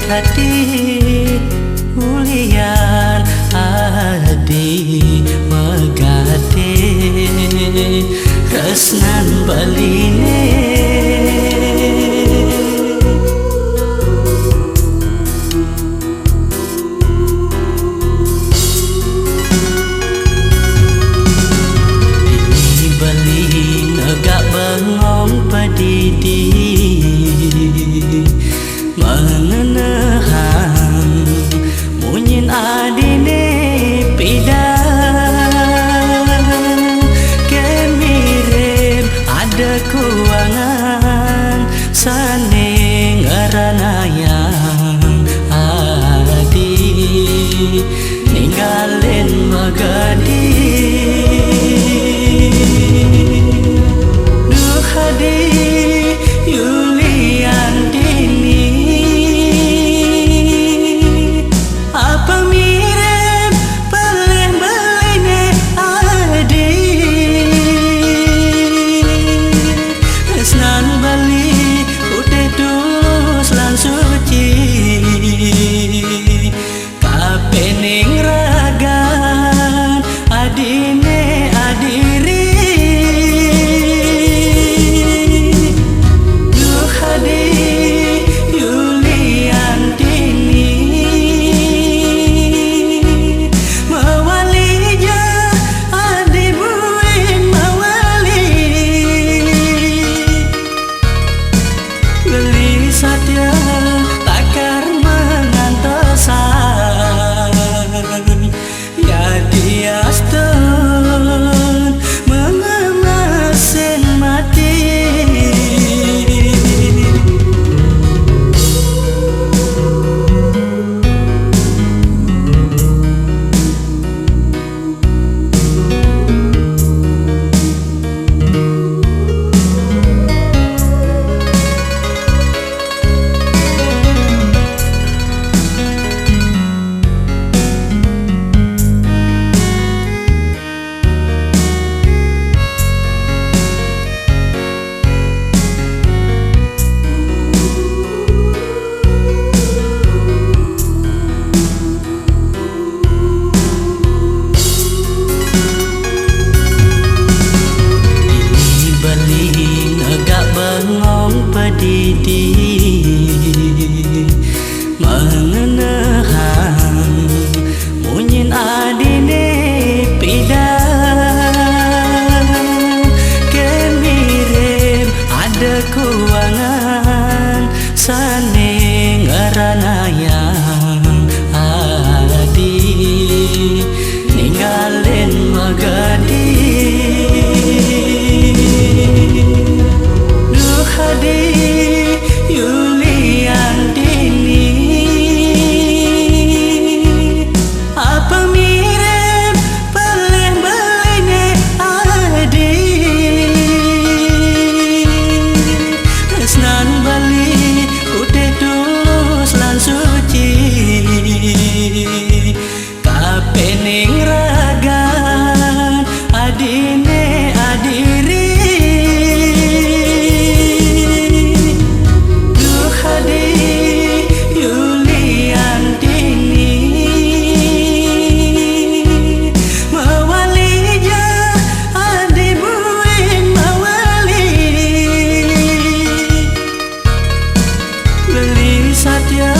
hati ulian adi megate resnan baline ini bali negak bengong padidi mengenahang munyin adine pidan kemirip ada kuangan saning eranayang adi ninggalin magadi duh hadi Yulian dini apa mirip pelem-beline adi esnan bali udah tulus lan suci kapening ragan adine adiri Satya takar mengantosan ya diaston mengemasin mati padidi mengenahang munyin adine pidan kemirip ada kuangan saning eranayang adi ninggalin magadi hadi Yulian dini apa mirip pelem-beline adi esnan bali udah tulus lan suci kapening ragan adine adiri Satya